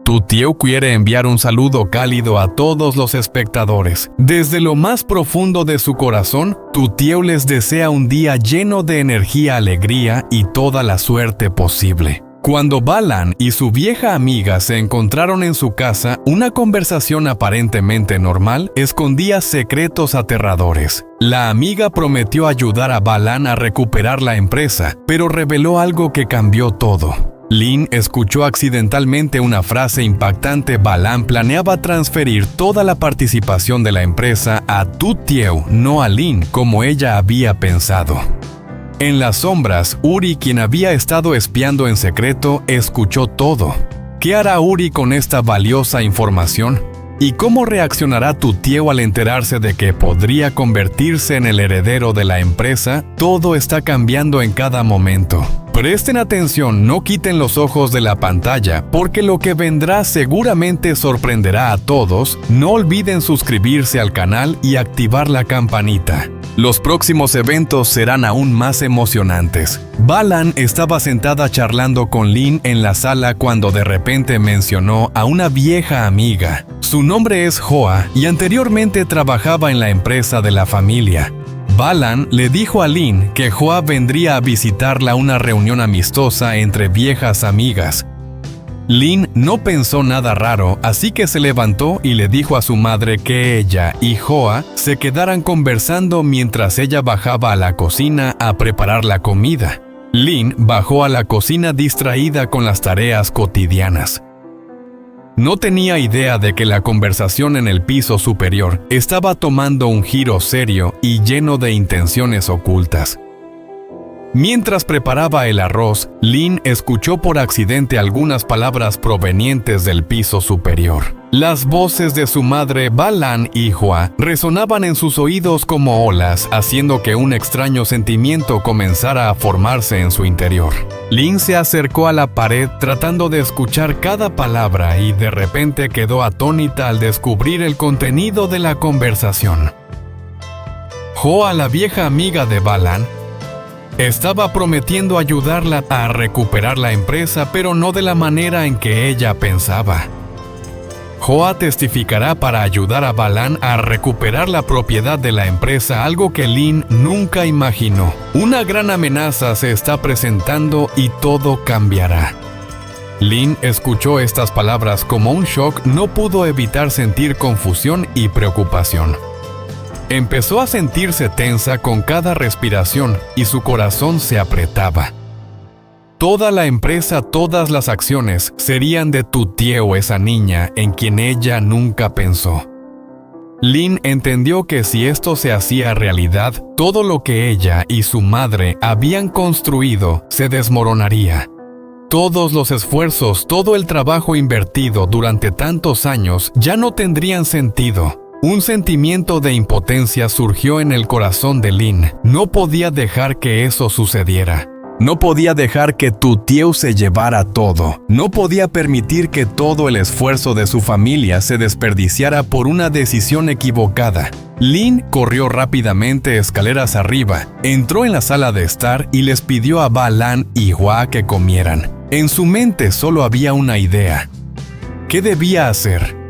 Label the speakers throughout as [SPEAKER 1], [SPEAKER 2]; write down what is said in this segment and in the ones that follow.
[SPEAKER 1] Tutieu quiere enviar un saludo cálido a todos los espectadores. Desde lo más profundo de su corazón, Tutieu les desea un día lleno de energía, alegría y toda la suerte posible. Cuando Balan y su vieja amiga se encontraron en su casa, una conversación aparentemente normal escondía secretos aterradores. La amiga prometió ayudar a Balan a recuperar la empresa, pero reveló algo que cambió todo. Lin escuchó accidentalmente una frase impactante. Balan planeaba transferir toda la participación de la empresa a Tutieu, no a Lin, como ella había pensado. En las sombras, Uri, quien había estado espiando en secreto, escuchó todo. ¿Qué hará Uri con esta valiosa información? ¿Y cómo reaccionará Tutieu al enterarse de que podría convertirse en el heredero de la empresa? Todo está cambiando en cada momento. Presten atención, no quiten los ojos de la pantalla, porque lo que vendrá seguramente sorprenderá a todos. No olviden suscribirse al canal y activar la campanita. Los próximos eventos serán aún más emocionantes. Balan estaba sentada charlando con Lin en la sala cuando de repente mencionó a una vieja amiga. Su nombre es Hoa y anteriormente trabajaba en la empresa de la familia. Balan le dijo a Lin que Hoa vendría a visitarla a una reunión amistosa entre viejas amigas. Lin no pensó nada raro, así que se levantó y le dijo a su madre que ella y Hoa se quedaran conversando mientras ella bajaba a la cocina a preparar la comida. Lin bajó a la cocina distraída con las tareas cotidianas. No tenía idea de que la conversación en el piso superior estaba tomando un giro serio y lleno de intenciones ocultas. Mientras preparaba el arroz, Lin escuchó por accidente algunas palabras provenientes del piso superior. Las voces de su madre, Balan y Hoa, resonaban en sus oídos como olas, haciendo que un extraño sentimiento comenzara a formarse en su interior. Lin se acercó a la pared tratando de escuchar cada palabra y de repente quedó atónita al descubrir el contenido de la conversación. Hoa, la vieja amiga de Balan, estaba prometiendo ayudarla a recuperar la empresa, pero no de la manera en que ella pensaba. Hoa testificará para ayudar a Balan a recuperar la propiedad de la empresa, algo que Lin nunca imaginó. Una gran amenaza se está presentando y todo cambiará. Lin escuchó estas palabras como un shock, no pudo evitar sentir confusión y preocupación. Empezó a sentirse tensa con cada respiración y su corazón se apretaba. Toda la empresa, todas las acciones serían de Tutieu, esa niña en quien ella nunca pensó. Lin entendió que si esto se hacía realidad, todo lo que ella y su madre habían construido se desmoronaría. Todos los esfuerzos, todo el trabajo invertido durante tantos años ya no tendrían sentido. Un sentimiento de impotencia surgió en el corazón de Lin. No podía dejar que eso sucediera. No podía dejar que Tutieu se llevara todo. No podía permitir que todo el esfuerzo de su familia se desperdiciara por una decisión equivocada. Lin corrió rápidamente escaleras arriba, entró en la sala de estar y les pidió a Balan y Hoa que comieran. En su mente solo había una idea. ¿Qué debía hacer?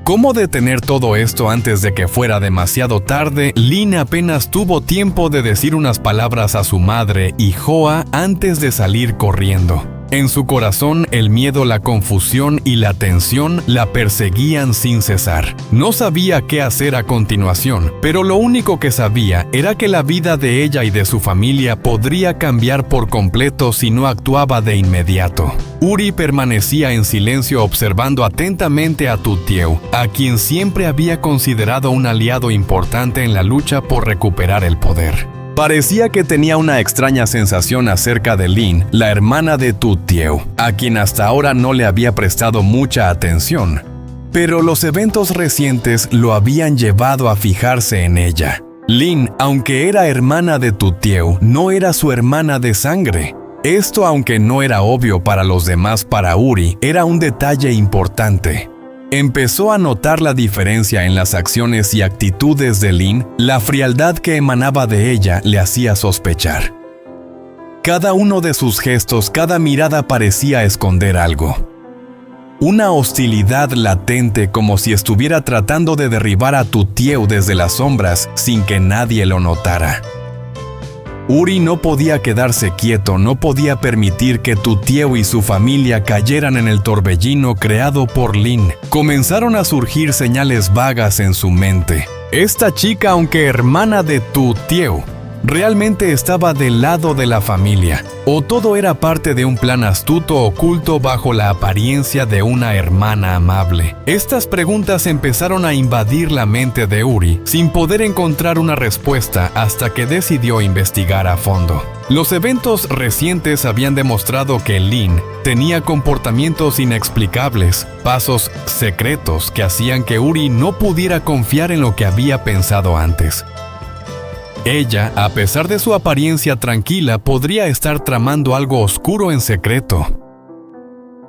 [SPEAKER 1] ¿Cómo detener todo esto antes de que fuera demasiado tarde? Lin apenas tuvo tiempo de decir unas palabras a su madre y Hoa antes de salir corriendo. En su corazón, el miedo, la confusión y la tensión la perseguían sin cesar. No sabía qué hacer a continuación, pero lo único que sabía era que la vida de ella y de su familia podría cambiar por completo si no actuaba de inmediato. Uri permanecía en silencio observando atentamente a Tutieu, a quien siempre había considerado un aliado importante en la lucha por recuperar el poder. Parecía que tenía una extraña sensación acerca de Lin, la hermana de Tutieu, a quien hasta ahora no le había prestado mucha atención. Pero los eventos recientes lo habían llevado a fijarse en ella. Lin, aunque era hermana de Tutieu, no era su hermana de sangre. Esto, aunque no era obvio para los demás, para Uri, era un detalle importante. Empezó a notar la diferencia en las acciones y actitudes de Lin. La frialdad que emanaba de ella le hacía sospechar. Cada uno de sus gestos, cada mirada parecía esconder algo. una hostilidad latente como si estuviera tratando de derribar a Tu Tieu desde las sombras sin que nadie lo notara. Uri no podía quedarse quieto, no podía permitir que Tu Tieu y su familia cayeran en el torbellino creado por Lin. Comenzaron a surgir señales vagas en su mente. Esta chica, aunque hermana de Tu Tieu, ¿realmente estaba del lado de la familia? ¿O todo era parte de un plan astuto oculto bajo la apariencia de una hermana amable? Estas preguntas empezaron a invadir la mente de Uri sin poder encontrar una respuesta hasta que decidió investigar a fondo. Los eventos recientes habían demostrado que Lin tenía comportamientos inexplicables, pasos secretos que hacían que Uri no pudiera confiar en lo que había pensado antes. Ella, a pesar de su apariencia tranquila, podría estar tramando algo oscuro en secreto.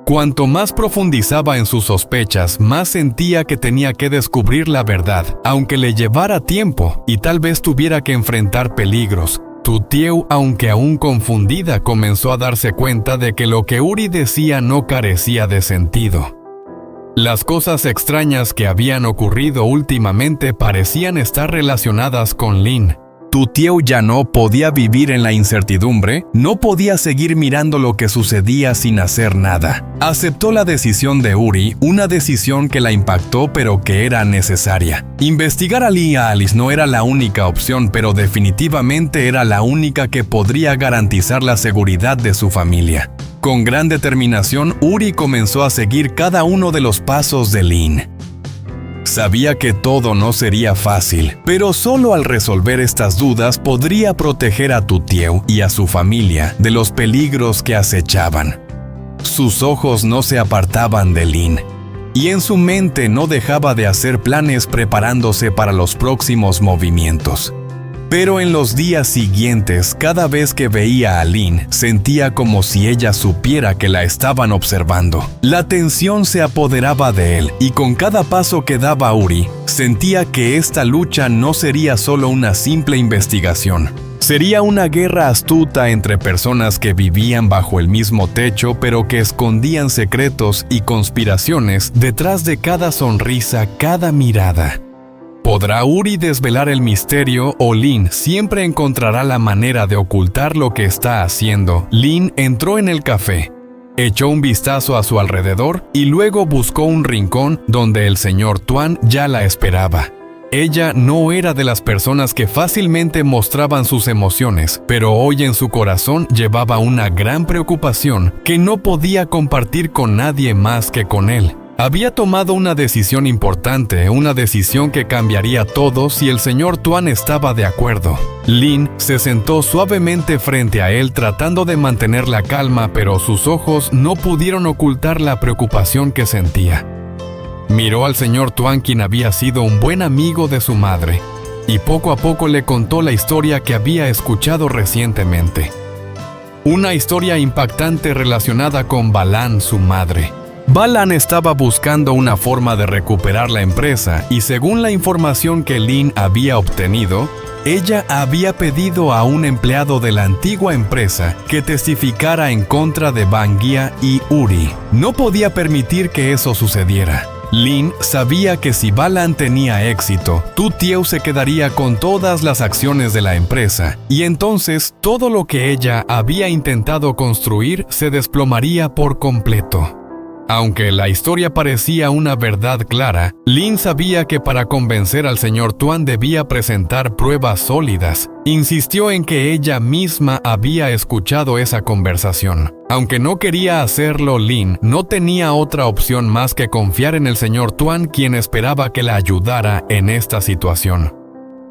[SPEAKER 1] Cuanto más profundizaba en sus sospechas, más sentía que tenía que descubrir la verdad, aunque le llevara tiempo y tal vez tuviera que enfrentar peligros. Tu Tieu, aunque aún confundida, comenzó a darse cuenta de que lo que Uri decía no carecía de sentido. Las cosas extrañas que habían ocurrido últimamente parecían estar relacionadas con Lin. Tu Tieu ya no podía vivir en la incertidumbre, no podía seguir mirando lo que sucedía sin hacer nada. Aceptó la decisión de Uri, una decisión que la impactó pero que era necesaria. Investigar a Lee y a Alice no era la única opción, pero definitivamente era la única que podría garantizar la seguridad de su familia. Con gran determinación, Uri comenzó a seguir cada uno de los pasos de Lin. Sabía que todo no sería fácil, pero solo al resolver estas dudas podría proteger a Tu Tieu y a su familia de los peligros que acechaban. Sus ojos no se apartaban de Lin, y en su mente no dejaba de hacer planes preparándose para los próximos movimientos. Pero en los días siguientes, cada vez que veía a Lin, sentía como si ella supiera que la estaban observando. La tensión se apoderaba de él, y con cada paso que daba Uri, sentía que esta lucha no sería solo una simple investigación. Sería una guerra astuta entre personas que vivían bajo el mismo techo, pero que escondían secretos y conspiraciones detrás de cada sonrisa, cada mirada. ¿Podrá Uri desvelar el misterio o Lin siempre encontrará la manera de ocultar lo que está haciendo? Lin entró en el café, echó un vistazo a su alrededor y luego buscó un rincón donde el señor Tuan ya la esperaba. Ella no era de las personas que fácilmente mostraban sus emociones, pero hoy en su corazón llevaba una gran preocupación que no podía compartir con nadie más que con él. Había tomado una decisión importante, una decisión que cambiaría todo si el señor Tuan estaba de acuerdo. Lin se sentó suavemente frente a él tratando de mantener la calma, pero sus ojos no pudieron ocultar la preocupación que sentía. Miró al señor Tuan, quien había sido un buen amigo de su madre, y poco a poco le contó la historia que había escuchado recientemente. Una historia impactante relacionada con Balan, su madre. Balan estaba buscando una forma de recuperar la empresa y según la información que Lin había obtenido, ella había pedido a un empleado de la antigua empresa que testificara en contra de Bangia y Uri. No podía permitir que eso sucediera. Lin sabía que si Balan tenía éxito, Tu Tieu se quedaría con todas las acciones de la empresa, y entonces todo lo que ella había intentado construir se desplomaría por completo. Aunque la historia parecía una verdad clara, Lin sabía que para convencer al señor Tuan debía presentar pruebas sólidas. Insistió en que ella misma había escuchado esa conversación. Aunque no quería hacerlo, Lin no tenía otra opción más que confiar en el señor Tuan, quien esperaba que la ayudara en esta situación.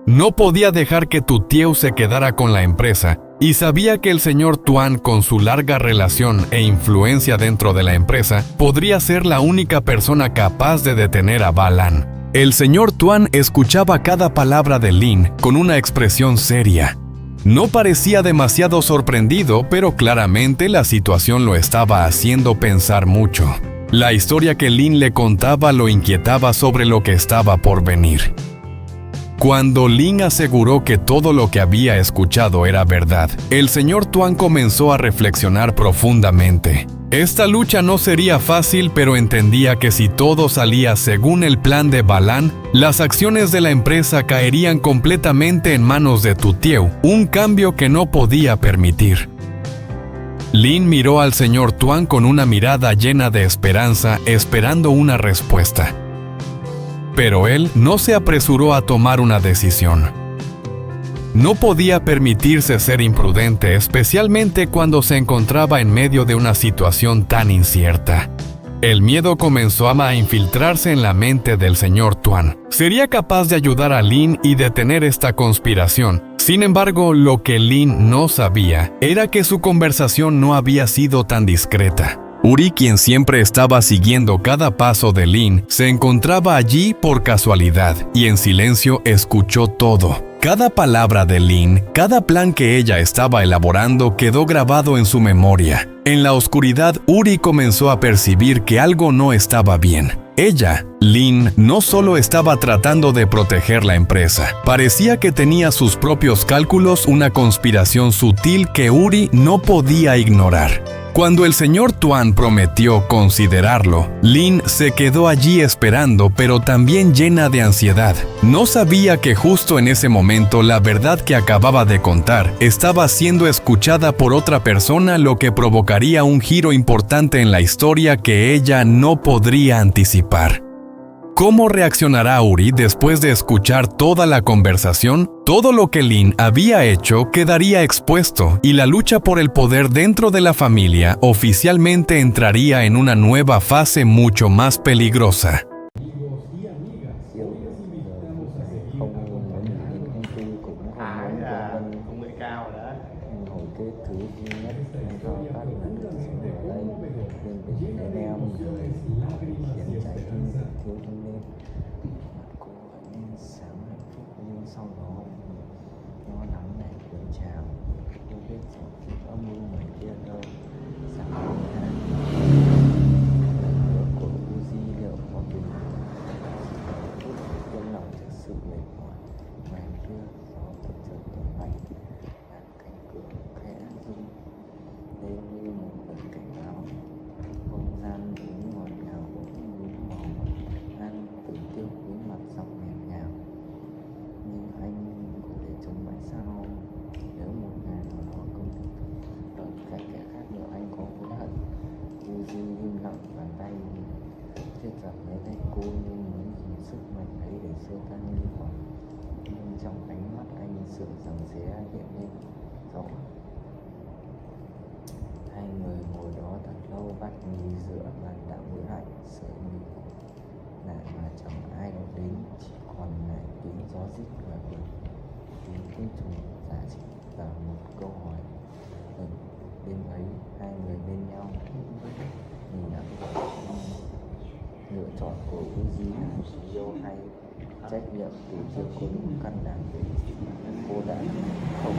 [SPEAKER 1] No podía dejar que Tu Tieu se quedara con la empresa, y sabía que el señor Tuan, con su larga relación e influencia dentro de la empresa, podría ser la única persona capaz de detener a Balan. El señor Tuan escuchaba cada palabra de Lin con una expresión seria. No parecía demasiado sorprendido, pero claramente la situación lo estaba haciendo pensar mucho. La historia que Lin le contaba lo inquietaba sobre lo que estaba por venir. Cuando Lin aseguró que todo lo que había escuchado era verdad, el señor Tuan comenzó a reflexionar profundamente. Esta lucha no sería fácil, pero entendía que si todo salía según el plan de Balán, las acciones de la empresa caerían completamente en manos de Tutieu, un cambio que no podía permitir. Lin miró al señor Tuan con una mirada llena de esperanza, esperando una respuesta. Pero él no se apresuró a tomar una decisión. No podía permitirse ser imprudente, especialmente cuando se encontraba en medio de una situación tan incierta. El miedo comenzó a infiltrarse en la mente del señor Tuan. Sería capaz de ayudar a Lin y detener esta conspiración. Sin embargo, lo que Lin no sabía era que su conversación no había sido tan discreta. Uri, quien siempre estaba siguiendo cada paso de Lin, se encontraba allí por casualidad y en silencio escuchó todo. Cada palabra de Lin, cada plan que ella estaba elaborando quedó grabado en su memoria. En la oscuridad, Uri comenzó a percibir que algo no estaba bien. Ella, Lin, no solo estaba tratando de proteger la empresa, parecía que tenía sus propios cálculos, una conspiración sutil que Uri no podía ignorar. Cuando el señor Tuan prometió considerarlo, Lin se quedó allí esperando, pero también llena de ansiedad. No sabía que justo en ese momento la verdad que acababa de contar estaba siendo escuchada por otra persona, lo que provocaría un giro importante en la historia que ella no podría anticipar. ¿Cómo reaccionará Uri después de escuchar toda la conversación? Todo lo que Lin había hecho quedaría expuesto y la lucha por el poder dentro de la familia oficialmente entraría en una nueva fase mucho más peligrosa.
[SPEAKER 2] Sau đó nó nắm lại cuốn trào, không biết sẽ kịp âm mưu ngoài kia đâu. Sáng hôm nay lần nữa của Uzi liệu có biến phút quân lòng thực sự mệt mỏi. Ngoài kia gió thật sự thổi mạnh, làm cánh cửa khẽ rung lên như một lời cảnh báo. Không gian vốn ngọt ngào bỗng nhuốm màu ăn tự tiêu với mặt giọng nghẹn ngào. Nhưng anh có thể chống mãi sao? Nếu một ngày nào đó công thức đợi các kẻ khác nhờ anh có hối hận. Uzi im lặng, bàn tay siết chặt lấy tay cô như muốn dùng sức mạnh ấy để xua tan nghi hoặc. Nhưng trong ánh mắt anh sự rằng xé hiện lên rõ. Hai người ngồi đó thật lâu, bắt nhì giữa bàn đạm bữa lạnh, sợi mì lại mà chẳng ai đó đến, chỉ còn lại tiếng gió rít ngoài vườn, tiếng côn trùng giá trị và một câu hỏi. Đêm ấy hai người bên nhau nhìn đã lựa chọn của Uzi là yêu hay trách nhiệm từ chưa có đủ căn đảm để cô đã không